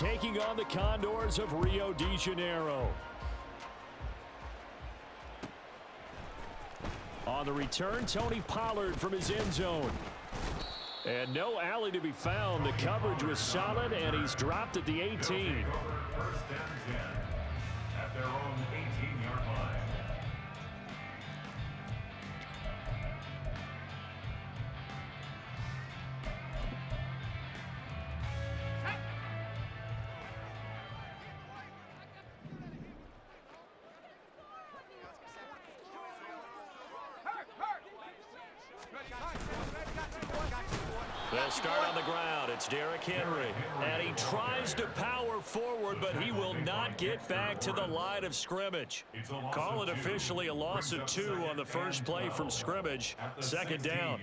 taking on the Condors of Rio de Janeiro. On the return, Tony Pollard from his end zone. And no alley to be found. The coverage was solid, and he's dropped at the 18. First and 10 at their own 18-yard line. They'll start on the ground. It's Derrick Henry. And he tries to power forward, but he will not get back to the line of scrimmage. Call it officially a loss of 2 on the first play from scrimmage. Second down.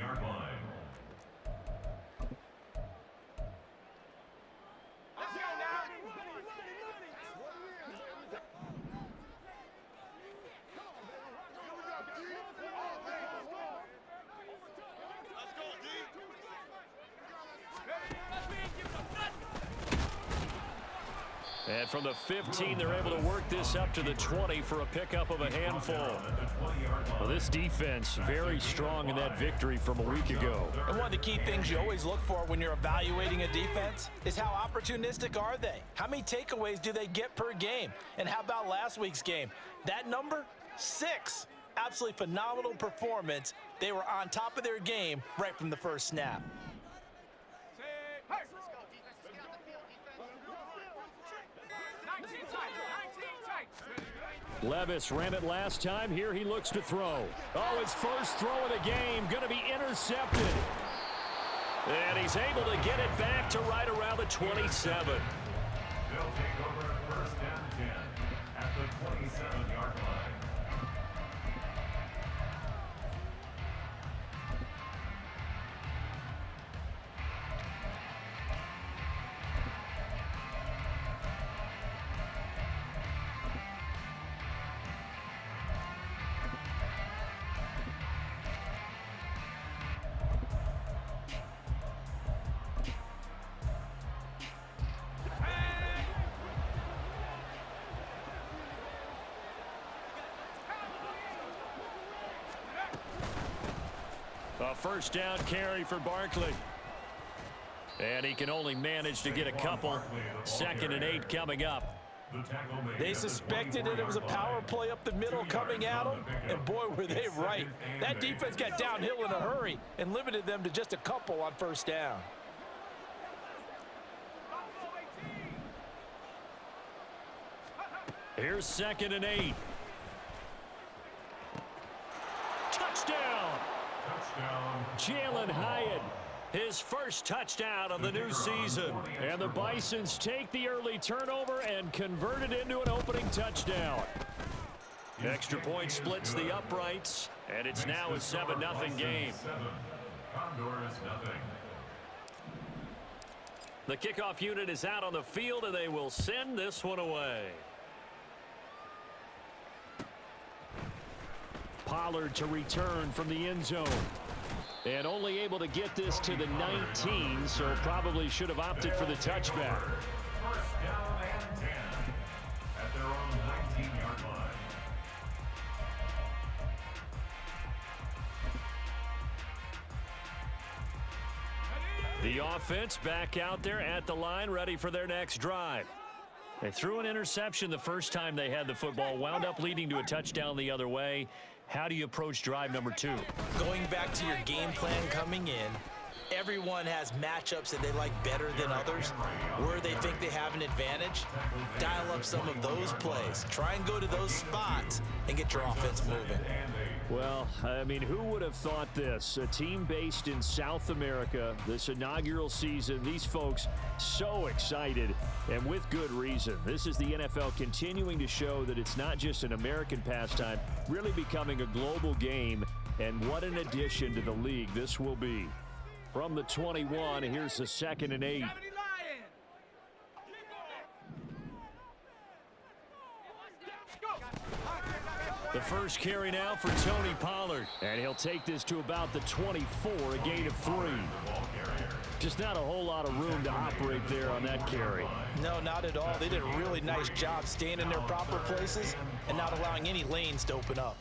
And from the 15, they're able to work this up to the 20 for a pickup of a handful. Well, this defense very strong in that victory from a week ago. And one of the key things you always look for when you're evaluating a defense is how opportunistic are they? How many takeaways do they get per game? And how about last week's game? That number, 6. Absolutely phenomenal performance. They were on top of their game right from the first snap. Levis ran it last time. Here he looks to throw. Oh, his first throw of the game going to be intercepted. And he's able to get it back to right around the 27. They'll take over first and 10 at the 27-yard line. A first down carry for Barkley. And he can only manage to get a couple. 2nd and 8 coming up. They suspected it was a power play up the middle coming at them, and boy, were they right. That defense got downhill in a hurry and limited them to just a couple on first down. Here's 2nd and 8. Touchdown! Jalen Hyatt, his first touchdown of the new season. And the Bisons take the early turnover and convert it into an opening touchdown. Extra point splits the uprights, and it's now a 7-0 game. The kickoff unit is out on the field, and they will send this one away. Pollard to return from the end zone. And only able to get this to the 19, so probably should have opted for the touchback. First down and 10 at their own 19-yard line. The offense back out there at the line, ready for their next drive. They threw an interception the first time they had the football, wound up leading to a touchdown the other way. How do you approach drive number 2? Going back to your game plan coming in, everyone has matchups that they like better than others. Where they think they have an advantage, dial up some of those plays. Try and go to those spots and get your offense moving. Well, I mean, who would have thought this? A team based in South America, this inaugural season, these folks so excited, and with good reason. This is the NFL continuing to show that it's not just an American pastime, really becoming a global game, and what an addition to the league this will be. From the 21, here's the 2nd and 8. The first carry now for Tony Pollard. And he'll take this to about the 24, a gain of 3. Just not a whole lot of room to operate there on that carry. No, not at all. They did a really nice job staying in their proper places and not allowing any lanes to open up.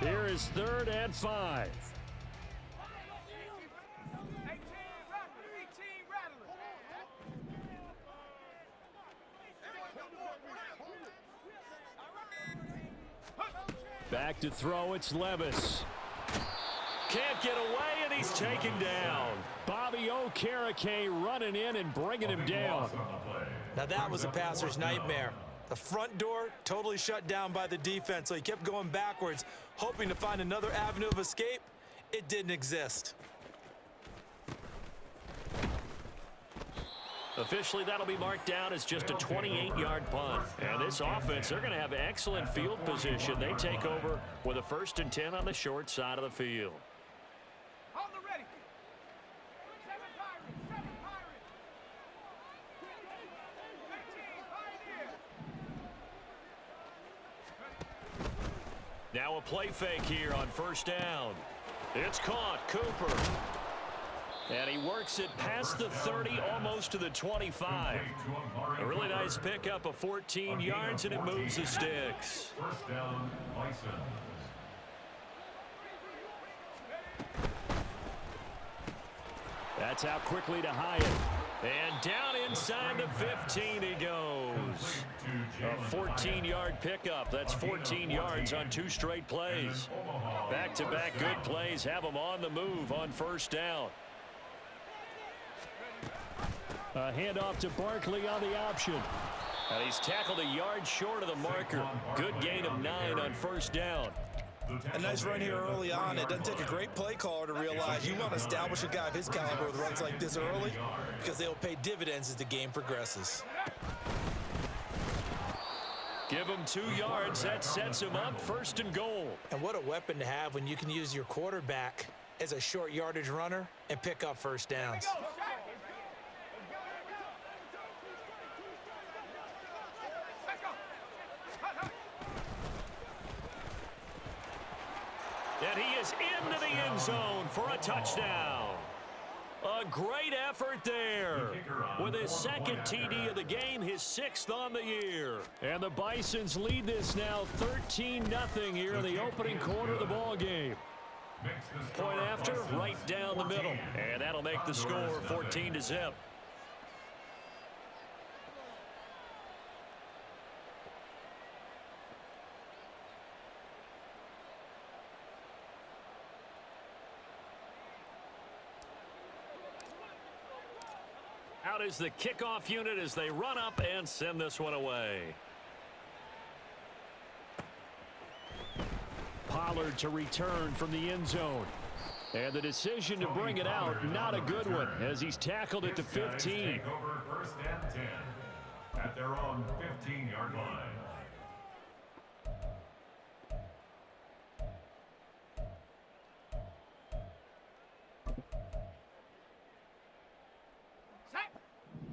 Here is 3rd and 5. Back to throw, it's Levis. Can't get away, and he's taken down. Bobby Okereke running in and bringing him down. Now that was a passer's nightmare. The front door totally shut down by the defense, so he kept going backwards, hoping to find another avenue of escape. It didn't exist. Officially, that'll be marked down as just a 28-yard punt. And this offense, they're going to have excellent field position. They take over with a 1st and 10 on the short side of the field. Now a play fake here on 1st down. It's caught, Cooper. And he works it past the 30, almost to the 25. A really nice pickup of 14 yards, and it moves the sticks. 1st down, Bisons. That's out quickly to Hyatt. And down inside the 15 he goes. A 14-yard pickup. That's 14 yards on 2 straight plays. Back-to-back good plays have him on the move on 1st down. A handoff to Barkley on the option. And he's tackled a yard short of the marker. Good gain of 9 on 1st down. A nice run here early on. It doesn't take a great play caller to realize you want to establish a guy of his caliber with runs like this early, because they'll pay dividends as the game progresses. Give him 2 yards. That sets him up 1st and goal. And what a weapon to have when you can use your quarterback as a short yardage runner and pick up 1st downs. And he is into the end zone for a touchdown. A great effort there. With his 2nd TD of the game, his 6th on the year. And the Bisons lead this now 13-0 here in the opening quarter of the ball game. Point after, right down the middle. And that'll make the score 14-0. Out is the kickoff unit as they run up and send this one away. Pollard to return from the end zone. And the decision to bring it out, not a good one, as he's tackled at the 15. Take over 1st and 10 at their own 15-yard line.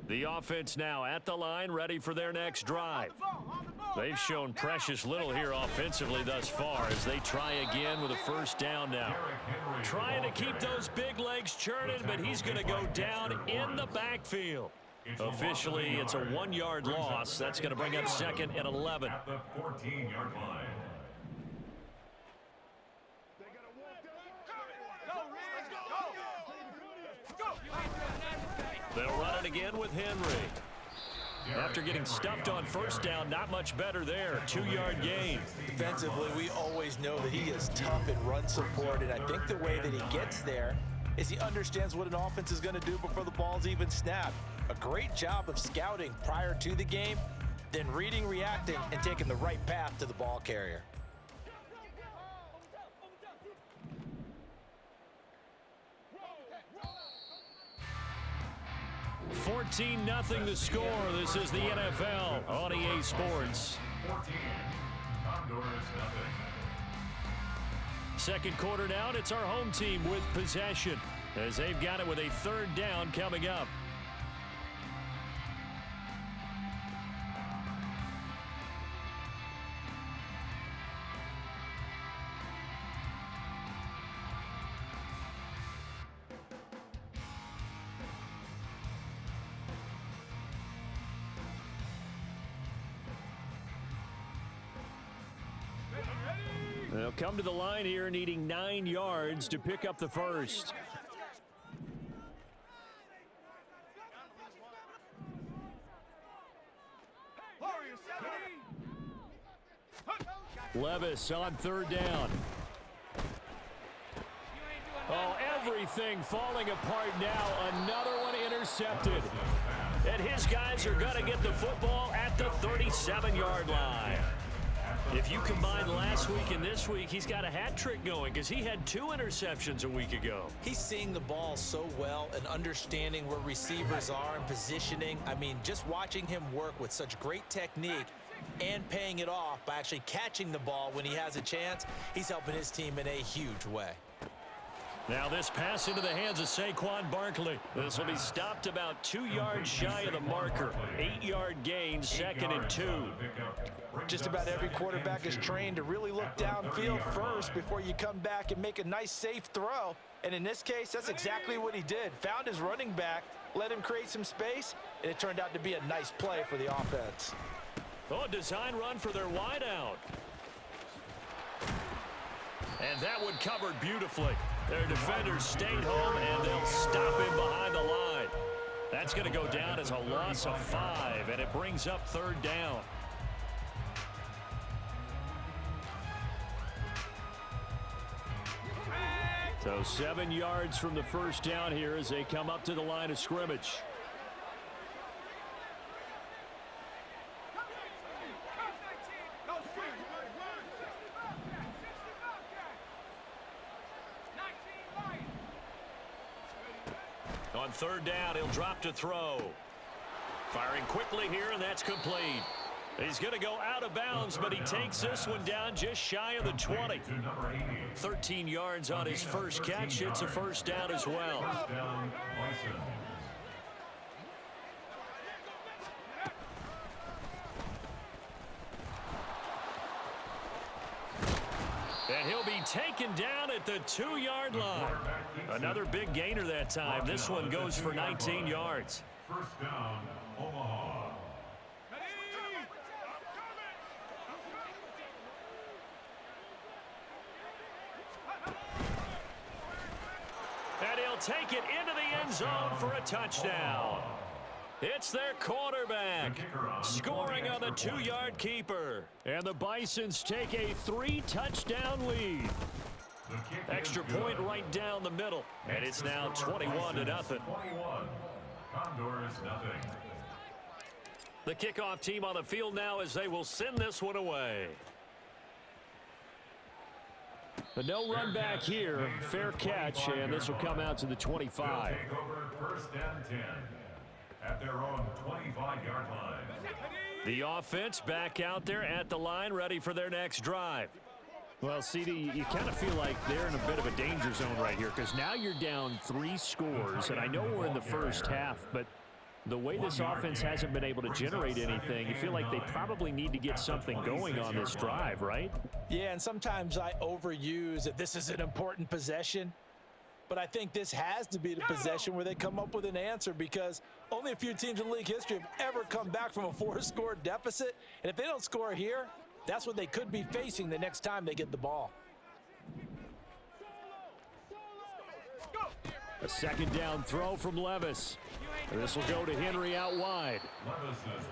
The offense now at the line, ready for their next drive. They've shown precious little here offensively thus far as they try again with a 1st down now. Trying to keep those big legs churning, but he's going to go down in the backfield. Officially, it's a 1-yard loss. That's going to bring up 2nd and 11. At the 14-yard line. They'll run it again with Henry. After getting stuffed on 1st down, not much better there. 2-yard gain. Defensively, we always know that he is tough in run support, and I think the way that he gets there is he understands what an offense is going to do before the ball's even snapped. A great job of scouting prior to the game, then reading, reacting, and taking the right path to the ball carrier. 14-0 the score. This is the NFL on EA Sports. 14. Condors nothing. Second quarter now, and it's our home team with possession. as they've got it with a third down coming up. They'll come to the line here needing 9 yards to pick up the first. Levis on third down. Oh, everything falling apart now. Another one intercepted. And his guys are going to get the football at the 37-yard line. If you combine last week and this week, he's got a hat trick going because he had 2 interceptions a week ago. He's seeing the ball so well and understanding where receivers are and positioning. I mean, just watching him work with such great technique and paying it off by actually catching the ball when he has a chance, he's helping his team in a huge way. Now this pass into the hands of Saquon Barkley. This will be stopped about 2 yards shy of the marker. 8-yard gain, 2nd and 2. Just about every quarterback is trained to really look downfield first before you come back and make a nice, safe throw. And in this case, that's exactly what he did. Found his running back, let him create some space, and it turned out to be a nice play for the offense. Oh, design run for their wideout. And that one covered beautifully. Their defenders stayed home, and they'll stop him behind the line. That's going to go down as a loss of 5, and it brings up third down. So 7 yards from the first down here as they come up to the line of scrimmage. On third down, he'll drop to throw. Firing quickly here, and that's complete. He's going to go out of bounds, but he takes this one down just shy of the 20. 13 yards on his first catch. It's a first down as well. And he'll be taken down at the 2-yard line. Another big gainer that time. This one goes for 19 yards. First down, Omaha. And he'll take it into the end zone for a touchdown. It's their quarterback scoring on the 2-yard keeper. And the Bisons take a 3-touchdown lead. Extra point right down the middle. And it's now 21-0. 21. Condors nothing. The kickoff team on the field now as they will send this one away. But no run back here. Fair catch, and this will come out to the 25. They'll take over first and 10 at their own 25-yard line. The offense back out there at the line, ready for their next drive. Well, CD, you kind of feel like they're in a bit of a danger zone right here because now you're down 3 scores, and I know we're in the first half, but the way this offense hasn't been able to generate anything, you feel like they probably need to get something going on this drive, right? Yeah, and sometimes I overuse that this is an important possession, but I think this has to be the possession where they come up with an answer because only a few teams in league history have ever come back from a 4-score deficit, and if they don't score here, that's what they could be facing the next time they get the ball. A second down throw from Levis. This will go to Henry out wide.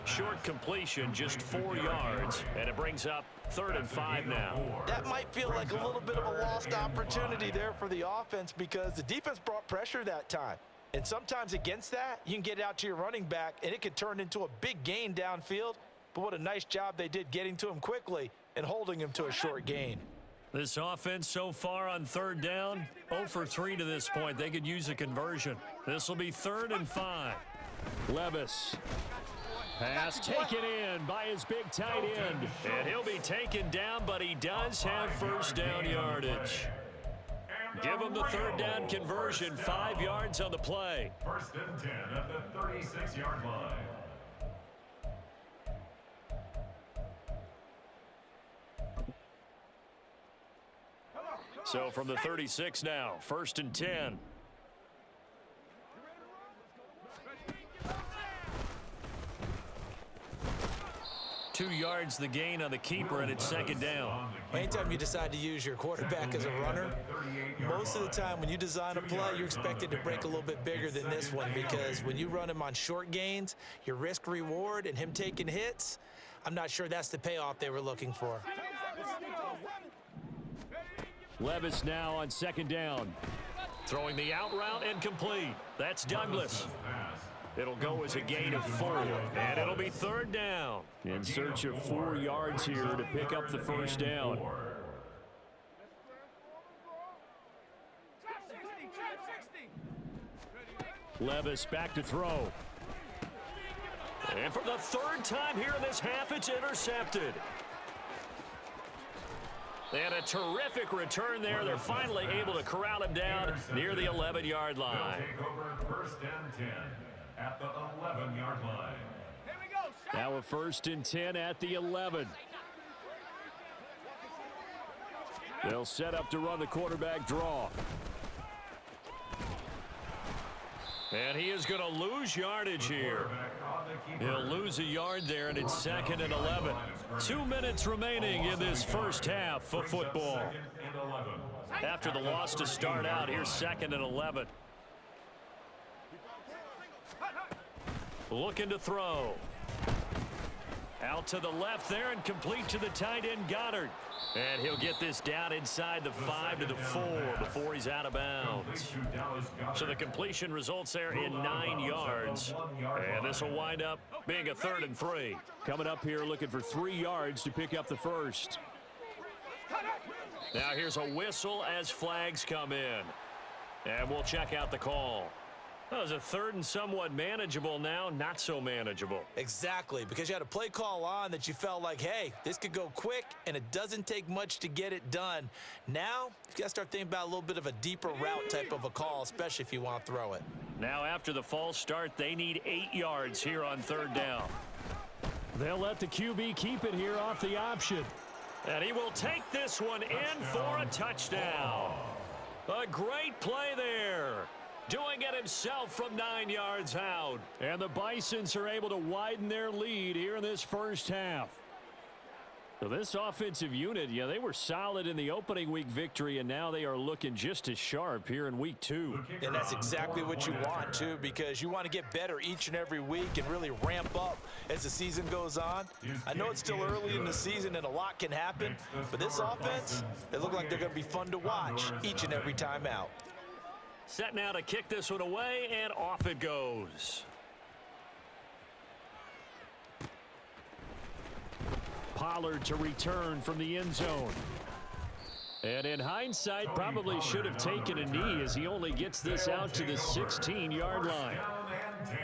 Short completion, just 4 yards, and it brings up 3rd and 5 now. That might feel like a little bit of a lost opportunity there for the offense because the defense brought pressure that time. And sometimes against that, you can get out to your running back, and it can turn into a big gain downfield. But what a nice job they did getting to him quickly and holding him to a short gain. This offense so far on 3rd down, 0 for 3 to this point. They could use a conversion. This will be 3rd and 5. Levis. Pass taken in by his big tight end. And he'll be taken down, but he does have first down yardage. Give them the third down conversion, 5 yards on the play. First and 10 at the 36-yard line. So from the 36 now, first and 10. Two yards the gain on the keeper, and it's second down. Anytime you decide to use your quarterback as a runner, most of the time when you design a play, you're expected to break a little bit bigger than this one, because when you run him on short gains, your risk reward and him taking hits, I'm not sure that's the payoff they were looking for. Levis now on second down. Throwing the out route and complete. That's Douglas. It'll go as a gain of 4, and it'll be third down. In search of 4 yards here to pick up the first down. Levis back to throw. And for the third time here in this half, it's intercepted. And a terrific return there. They're finally able to corral him down near the 11-yard line. Take over first and 10 at the 11-yard line. Now a first and 10 at the 11. They'll set up to run the quarterback draw. And he is going to lose yardage here. He'll lose a yard there, and it's second and 11. 2 minutes remaining in this first half of football. After the loss to start out, here's second and 11. Looking to throw. Out to the left there and complete to the tight end Goddard. And he'll get this down inside the 5 to the 4 before he's out of bounds. So the completion results there in 9 yards. And this will wind up being a third and 3. Coming up here looking for 3 yards to pick up the first. Now here's a whistle as flags come in. And we'll check out the call. That was a third and somewhat manageable, now not so manageable. Exactly, because you had a play call on that you felt like, hey, this could go quick, and it doesn't take much to get it done. Now, you got to start thinking about a little bit of a deeper route type of a call, especially if you want to throw it. Now, after the false start, they need 8 yards here on third down. They'll let the QB keep it here off the option. And he will take this one in for a touchdown. A great play there. Doing it himself from 9 yards out. And the Bisons are able to widen their lead here in this first half. So this offensive unit, yeah, they were solid in the opening week victory, and now they are looking just as sharp here in week 2. And that's exactly what you want, too, because you want to get better each and every week and really ramp up as the season goes on. I know it's still early in the season and a lot can happen, but this offense, they look like they're going to be fun to watch each and every time out. Set now to kick this one away, and off it goes. Pollard to return from the end zone. And in hindsight, probably should have taken a knee as he only gets this out to the 16-yard line. Down and 10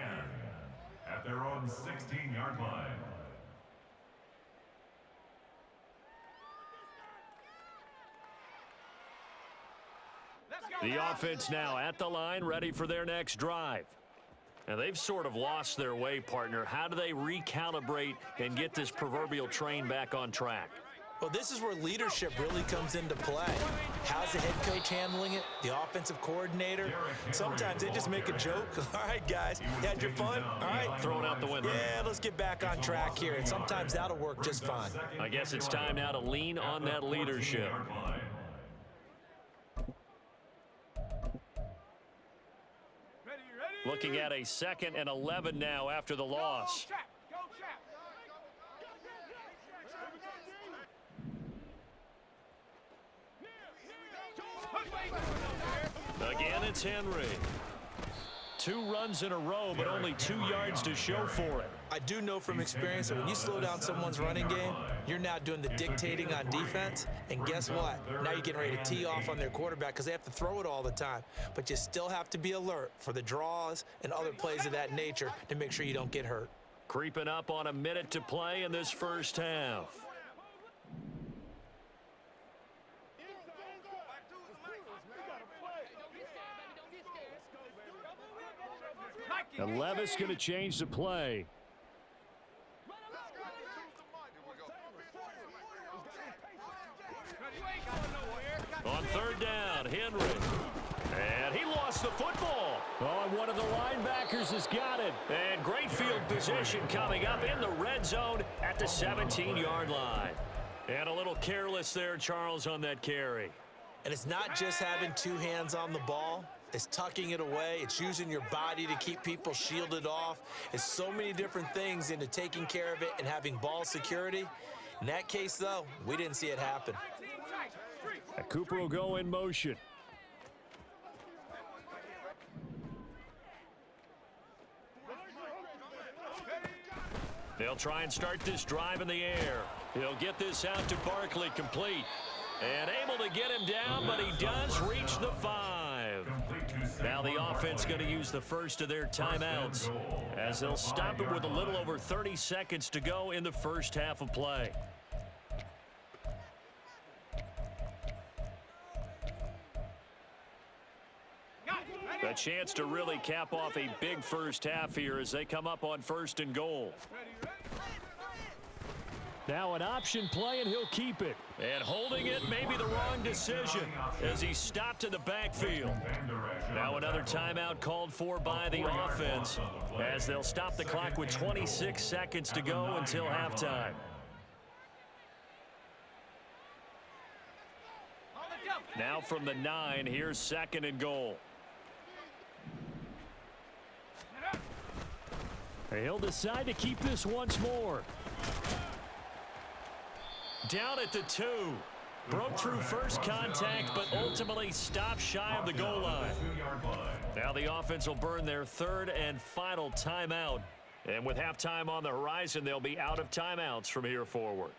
at their own 16-yard line. The offense now at the line, ready for their next drive. And they've sort of lost their way, partner. How do they recalibrate and get this proverbial train back on track? Well, this is where leadership really comes into play. How's the head coach handling it? The offensive coordinator? Sometimes they just make a joke. All right, guys, you had your fun? All right. Throw it out the window. Yeah, let's get back on track here. And sometimes that'll work just fine. I guess it's time now to lean on that leadership. Looking at a 2nd and 11 now after the loss. Again, it's Henry. 2 runs in a row, but only 2 yards to show for it. I do know from experience that when you slow down someone's running game, you're now doing the dictating on defense. And guess what? Now you're getting ready to tee off on their quarterback because they have to throw it all the time. But you still have to be alert for the draws and other plays of that nature to make sure you don't get hurt. Creeping up on a minute to play in this first half. And Levis going to change the play. On third down, Henry. And he lost the football. Oh, and one of the linebackers has got it. And great field position coming up in the red zone at the 17-yard line. And a little careless there, Charles, on that carry. And it's not just having two hands on the ball. It's tucking it away. It's using your body to keep people shielded off. It's so many different things into taking care of it and having ball security. In that case, though, we didn't see it happen. Cooper will go in motion. They'll try and start this drive in the air. He'll get this out to Barkley, complete. And able to get him down, but he does reach the 5. Now the offense going to use the first of their timeouts as they'll stop it with a little over 30 seconds to go in the first half of play. A chance to really cap off a big first half here as they come up on 1st and goal. Now an option play, and he'll keep it. And holding it may be the wrong decision as he stopped in the backfield. Now another timeout called for by the offense as they'll stop the clock with 26 seconds to go until halftime. Now from the 9, here's 2nd and goal. He'll decide to keep this once more. Down at the 2. Broke through first contact, but ultimately stopped shy of the goal line. Now the offense will burn their 3rd and final timeout. And with halftime on the horizon, they'll be out of timeouts from here forward.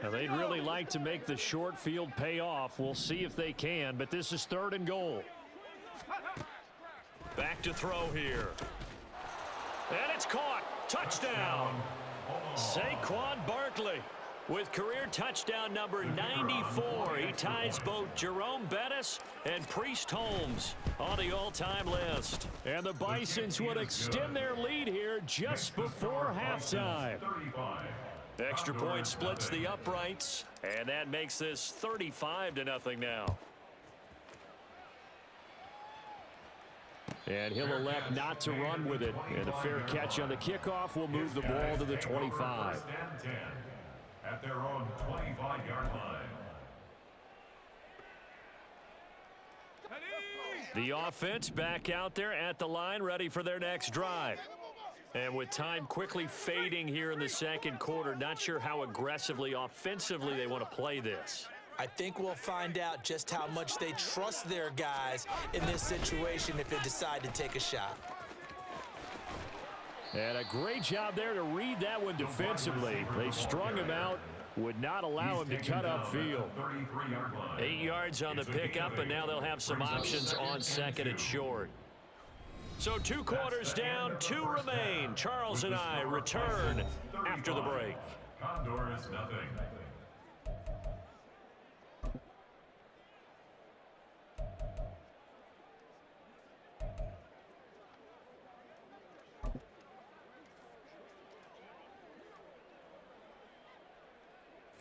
Now they'd really like to make the short field pay off. We'll see if they can, but this is 3rd and goal. Back to throw here. And it's caught. Touchdown. Saquon Barkley with career touchdown number 94. He ties both Jerome Bettis and Priest Holmes on the all-time list. And the Bisons would extend their lead here just before halftime. Extra point splits the uprights, and that makes this 35-0 now. And he'll elect not to run with it. And a fair catch on the kickoff will move the ball to the 25. At their own 25-yard line. The offense back out there at the line, ready for their next drive. And with time quickly fading here in the 2nd quarter, not sure how aggressively, offensively they want to play this. I think we'll find out just how much they trust their guys in this situation if they decide to take a shot. And a great job there to read that one defensively. They strung him out, would not allow him to cut upfield. 8 yards on the pickup, and now they'll have some options on 2nd and short. So 2 quarters down, 2 remain. Charles and I return after the break. Condors nothing.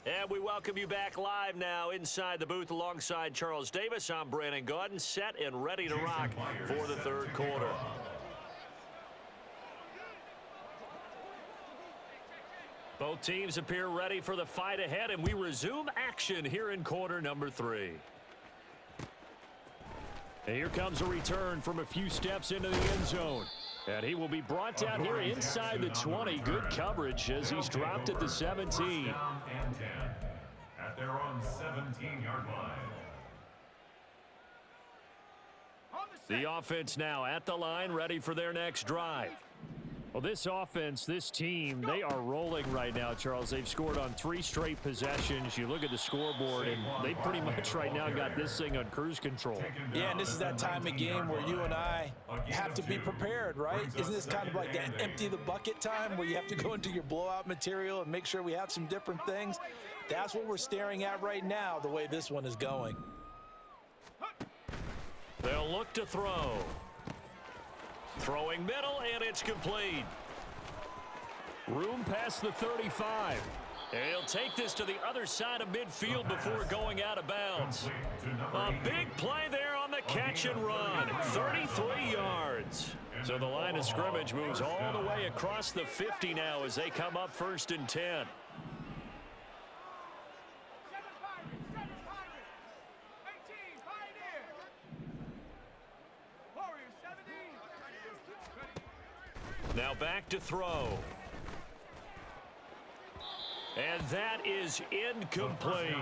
And we welcome you back live now inside the booth alongside Charles Davis. I'm Brandon Gaudin, set and ready to rock for the 3rd quarter. Both teams appear ready for the fight ahead, and we resume action here in quarter number 3. And here comes a return from a few steps into the end zone. And he will be brought down here inside the 20. Good coverage as he's dropped at the 17. At their own 17-yard line. The offense now at the line, ready for their next drive. Well, this offense, this team, they are rolling right now, Charles. They've scored on 3 straight possessions. You look at the scoreboard, and they pretty much right now got this thing on cruise control. Yeah, and this is that time of game where you and I have to be prepared, right? Isn't this kind of like that empty the bucket time where you have to go into your blowout material and make sure we have some different things? That's what we're staring at right now, the way this one is going. They'll look to throw. Throwing middle, and it's complete. Room past the 35. And he'll take this to the other side of midfield before going out of bounds. A big play there on the catch and run. 33 yards. So the line of scrimmage moves all the way across the 50 now as they come up 1st and 10. Now back to throw. And that is incomplete.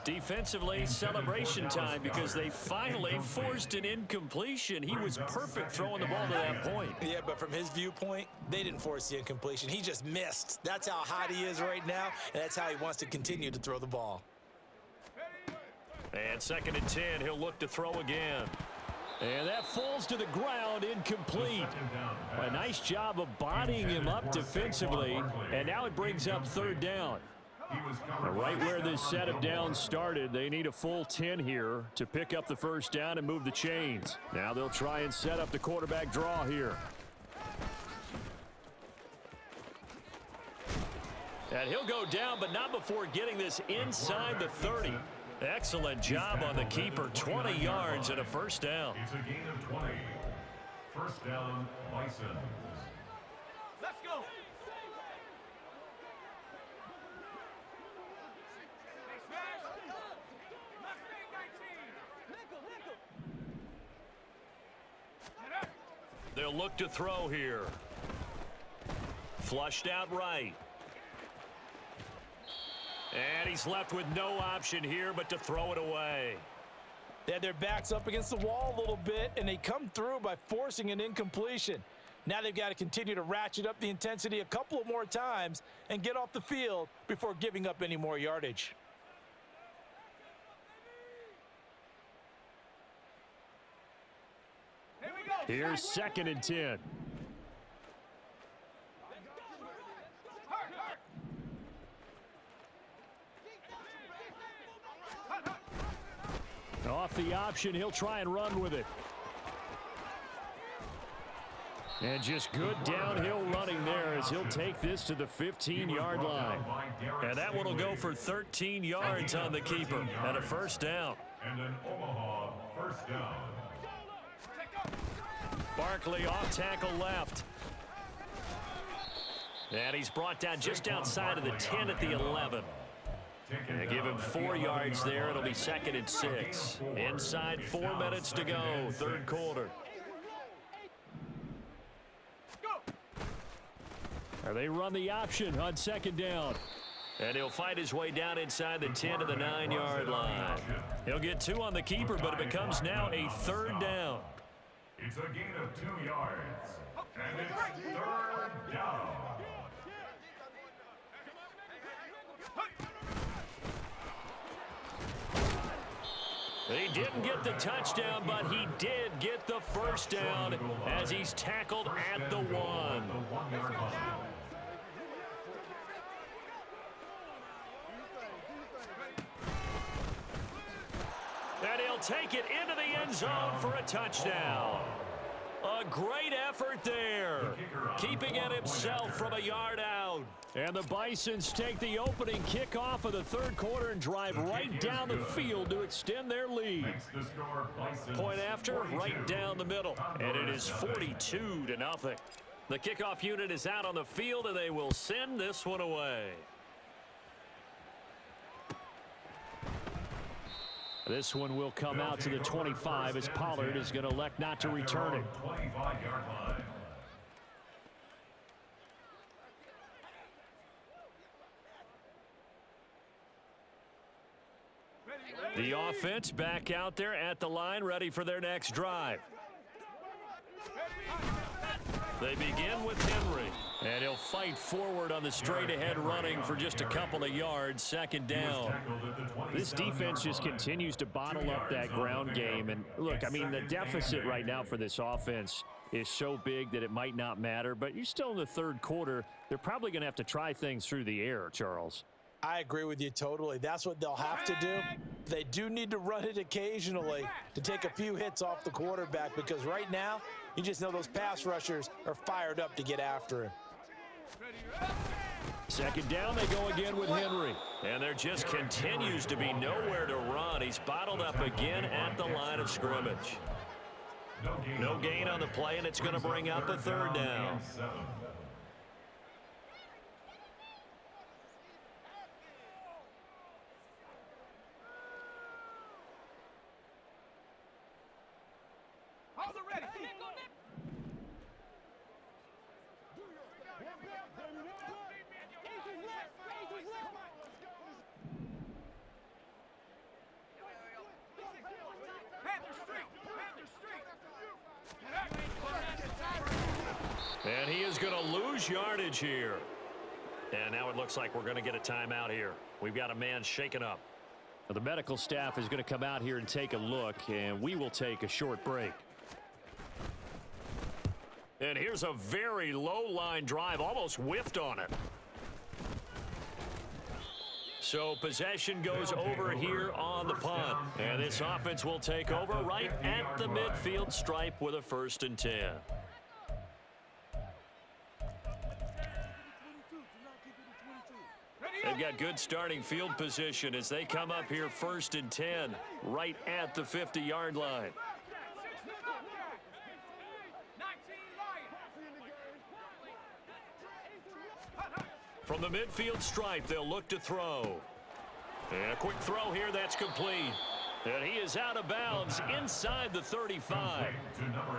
Defensively, celebration time because they finally forced an incompletion. He was perfect throwing the ball to that point. Yeah, but from his viewpoint, they didn't force the incompletion. He just missed. That's how hot he is right now, and that's how he wants to continue to throw the ball. And 2nd and 10, he'll look to throw again. And that falls to the ground, incomplete. A nice job of bodying him up defensively, and now it brings up 3rd down. Right where this set of downs started, they need a full 10 here to pick up the 1st down and move the chains. Now they'll try and set up the quarterback draw here. And he'll go down, but not before getting this inside the 30. Excellent job on the keeper. 20 yards and a 1st down. It's a gain of 20. 1st down, Bisons. Let's go. They'll look to throw here. Flushed out right. And he's left with no option here but to throw it away. They had their backs up against the wall a little bit, and they come through by forcing an incompletion. Now they've got to continue to ratchet up the intensity a couple of more times and get off the field before giving up any more yardage. Here's 2nd and 10. Off the option, he'll try and run with it. And just good downhill running there as he'll take this to the 15-yard line. And that one will go for 13 yards on the keeper and a 1st down. And an Omaha 1st down. Barkley off tackle left. And he's brought down just outside of the 10 at the 11. And give him 4 yards there. It'll be 2nd and 6. Inside 4 minutes to go, 3rd quarter. They run the option on 2nd down. And he'll fight his way down inside the 10 to the 9-yard line. He'll get 2 on the keeper, but it becomes now a 3rd down. It's a gain of 2 yards. And it's 3rd down. He didn't get the touchdown, but he did get the 1st down as he's tackled at the 1. And he'll take it into the end zone for a touchdown. A great effort there, keeping it himself from a yard out. And the Bisons take the opening kickoff of the 3rd quarter and drive right down the field to extend their lead. Point after, right down the middle. And it is 42-0. The kickoff unit is out on the field, and they will send this one away. This one will come out to the 25 as Pollard is going to elect not to return it. 25-yard line. The offense back out there at the line, ready for their next drive. They begin with Henry, and he'll fight forward on the straight-ahead running for just a couple of yards, 2nd down. This defense just continues to bottle up that ground game. And look, I mean, the deficit right now for this offense is so big that it might not matter, but you're still in the 3rd quarter. They're probably going to have to try things through the air, Charles. I agree with you totally. That's what they'll have to do. They do need to run it occasionally to take a few hits off the quarterback, because right now, you just know those pass rushers are fired up to get after him. Second down, they go again with Henry. And there just continues to be nowhere to run. He's bottled up again at the line of scrimmage. No gain on the play, and it's going to bring up a third down. And he is going to lose yardage here. And now it looks like we're going to get a timeout here. We've got a man shaken up. The medical staff is going to come out here and take a look, and we will take a short break. And here's a very low-line drive, almost whiffed on it. So possession goes over here on the punt. And this offense will take over right at the midfield stripe with a 1st and 10. They've got good starting field position as they come up here 1st and 10 right at the 50-yard line. From the midfield stripe, they'll look to throw. And a quick throw here, that's complete. And he is out of bounds inside the 35.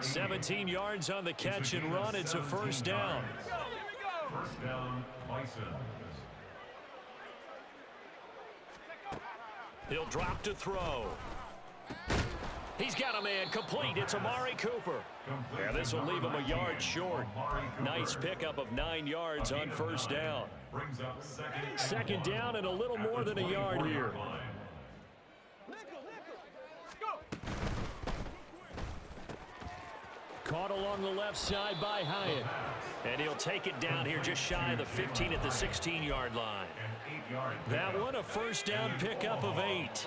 17 yards on the catch and run. It's a 1st down. First down, Bisons. He'll drop to throw. He's got a man complete. It's Amari Cooper. And this will leave him a yard short. Nice pickup of 9 yards on 1st down. Second down and a little more than a yard here. Caught along the left side by Hyatt. And he'll take it down here just shy of the 15 at the 16-yard line. That one a 1st down pickup of 8.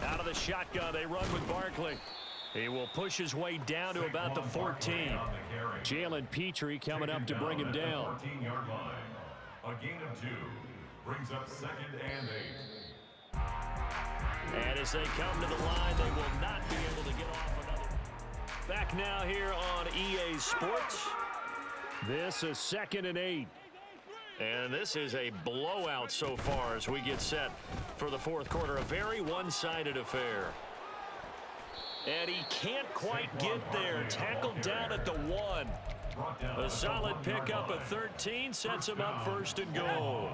Out of the shotgun, they run with Barkley. He will push his way down to about the 14. Jalen Petrie coming up to bring him down. A gain of 2 brings up 2nd and 8. And as they come to the line, they will not be able to get off another. Back now here on EA Sports. This is 2nd and 8. And this is a blowout so far as we get set for the 4th quarter. A very one-sided affair. And he can't quite get there. Tackled down at the 1. A solid pickup of 13 sets him up 1st and goal.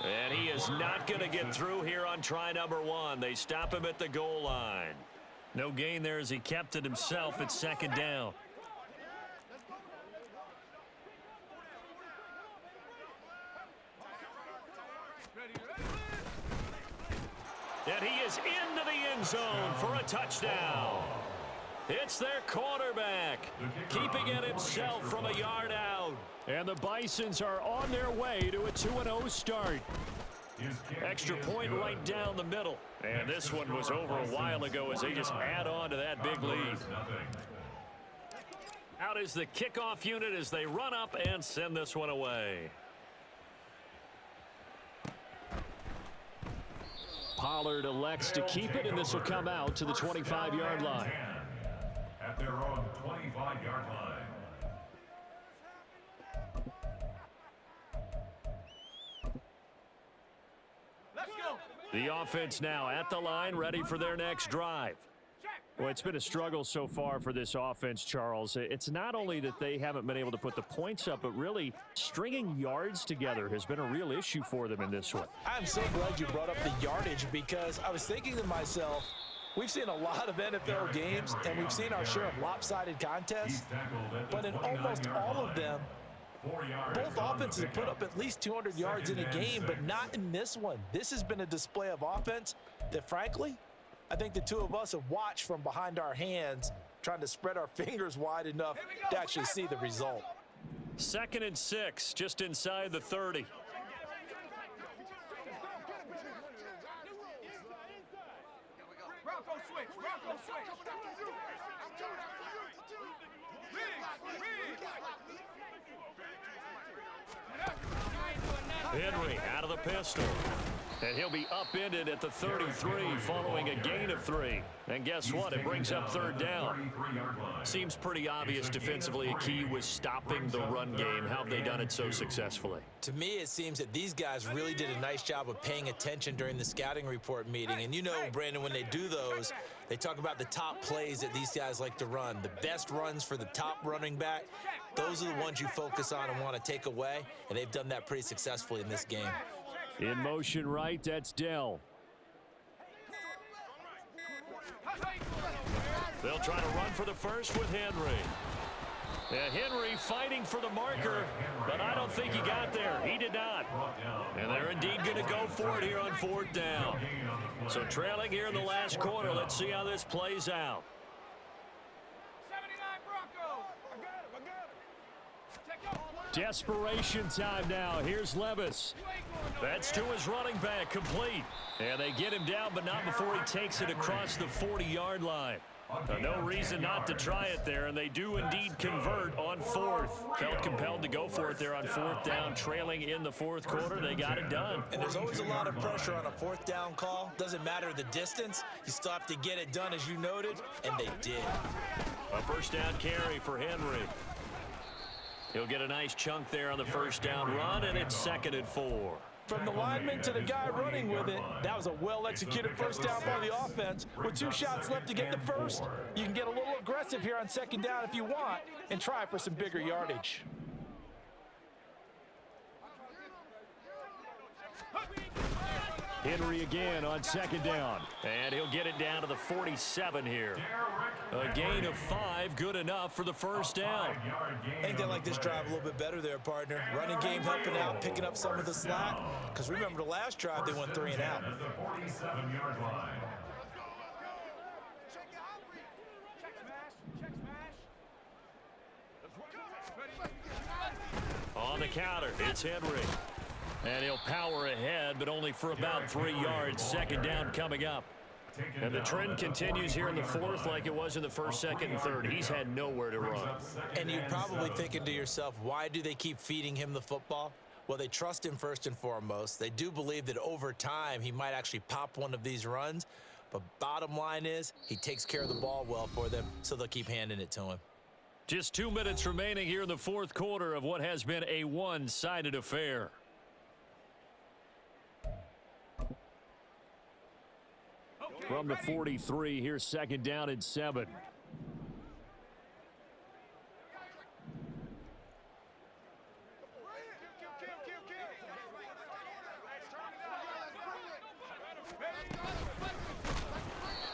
And he is not going to get through here on try number 1. They stop him at the goal line. No gain there as he kept it himself at 2nd down. And he is into the end zone for a touchdown. It's their quarterback, keeping it himself from a yard out. And the Bisons are on their way to a 2-0 start. Extra point right down the middle. And this one was over a while ago as they just add on to that big lead. Out is the kickoff unit as they run up and send this one away. Pollard elects to keep it, and this will come out to the 25-yard line. At their own 25-yard line. The offense now at the line, ready for their next drive. Well, it's been a struggle so far for this offense, Charles. It's not only that they haven't been able to put the points up, but really stringing yards together has been a real issue for them in this one. I'm so glad you brought up the yardage, because I was thinking to myself, we've seen a lot of NFL games, and we've seen our share of lopsided contests, but in almost all of them, 4 yards. Both offenses have put up at least 200 yards in a game, but not in this one. This has been a display of offense that, frankly, I think the two of us have watched from behind our hands, trying to spread our fingers wide enough to actually see the result. 2nd and 6, just inside the 30. Bronco switch. Bronco switch. Henry out of the pistol. And he'll be upended at the 33 following a gain of 3. And guess what? It brings up 3rd down. Seems pretty obvious defensively a key was stopping the run game. How have they done it so successfully? To me, it seems that these guys really did a nice job of paying attention during the scouting report meeting. And you know, Brandon, when they do those, they talk about the top plays that these guys like to run. The best runs for the top running back, those are the ones you focus on and want to take away. And they've done that pretty successfully in this game. In motion right, that's Dell. They'll try to run for the first with Henry. And Henry fighting for the marker, but I don't think he got there. He did not. And they're indeed going to go for it here on 4th down. So trailing here in the last quarter. Let's see how this plays out. 79 Bronco. I got him. Desperation time now. Here's Levis. That's to his running back, complete. And they get him down, but not before he takes it across the 40-yard line. No reason not to try it there, and they do indeed convert on 4th. Felt compelled to go for it there on 4th down, trailing in the 4th quarter. They got it done. And there's always a lot of pressure on a 4th down call. Doesn't matter the distance. You still have to get it done, as you noted, and they did. A 1st down carry for Henry. He'll get a nice chunk there on the 1st down run, and it's 2nd and 4. From the lineman to the guy running with it, that was a well-executed 1st down by the offense. With 2 shots left to get the first, you can get a little aggressive here on 2nd down if you want and try for some bigger yardage. Henry again on 2nd down. And he'll get it down to the 47 here. A gain of 5, good enough for the 1st down. I think they like this drive a little bit better there, partner. Running game helping out, picking up some of the slack. Because remember, the last drive, they went 3 and out. At the 47-yard line. On the counter, it's Henry. And he'll power ahead, but only for about 3 yards. 2nd down coming up. And the trend continues here in the 4th like it was in the 1st, 2nd, and 3rd. He's had nowhere to run. And you're probably thinking to yourself, why do they keep feeding him the football? Well, they trust him first and foremost. They do believe that over time he might actually pop one of these runs. But bottom line is he takes care of the ball well for them, so they'll keep handing it to him. Just 2 minutes remaining here in the 4th quarter of what has been a one-sided affair. From the 43, here's 2nd down and 7.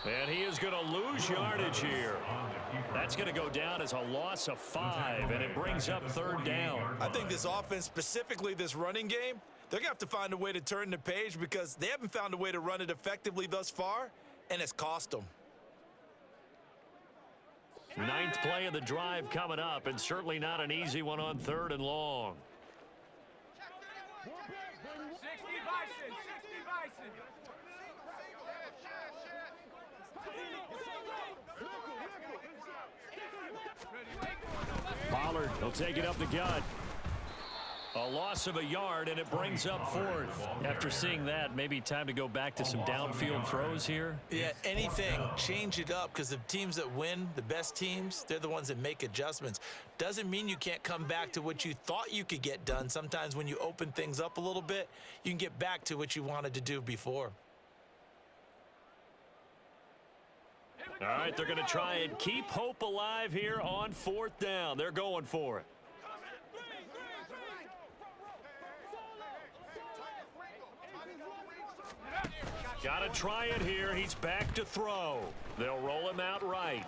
And he is going to lose yardage here. That's going to go down as a loss of 5, and it brings up 3rd down. I think this offense, specifically this running game, they're going to have to find a way to turn the page because they haven't found a way to run it effectively thus far, and it's cost them. 9th play of the drive coming up, and certainly not an easy one on 3rd and long. 60 Bison. 60 Bison. Pollard will take it up the gut. A loss of a yard, and it brings up 4th. After seeing that, maybe time to go back to some downfield throws here. Yeah, anything. Change it up because the teams that win, the best teams, they're the ones that make adjustments. Doesn't mean you can't come back to what you thought you could get done. Sometimes when you open things up a little bit, you can get back to what you wanted to do before. All right, they're going to try and keep hope alive here on 4th down. They're going for it. Got to try it here. He's back to throw. They'll roll him out right.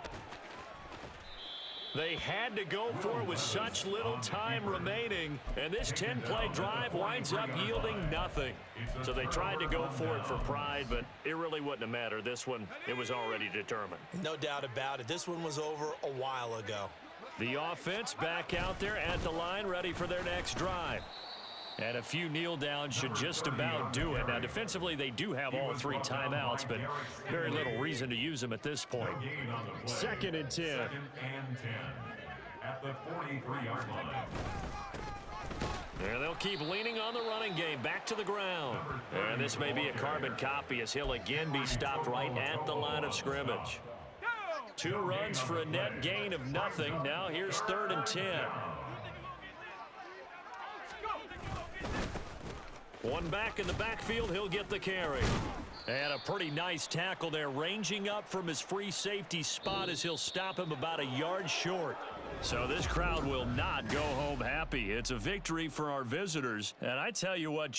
They had to go for it with such little time remaining, and this 10-play drive winds up yielding nothing. So they tried to go for it for pride, but it really wouldn't have mattered. This one, it was already determined. No doubt about it. This one was over a while ago. The offense back out there at the line, ready for their next drive. And a few kneel downs should just about do it. Now, defensively, they do have all 3 timeouts, but very little reason to use them at this point. 2nd and 10. 2nd and 10 at the 43-yard line. And they'll keep leaning on the running game. Back to the ground. And this may be a carbon copy as he'll again be stopped right at the line of scrimmage. 2 runs for a net gain of nothing. Now here's 3rd and 10. One back in the backfield, he'll get the carry. And a pretty nice tackle there, ranging up from his free safety spot as he'll stop him about a yard short. So this crowd will not go home happy. It's a victory for our visitors. And I tell you what,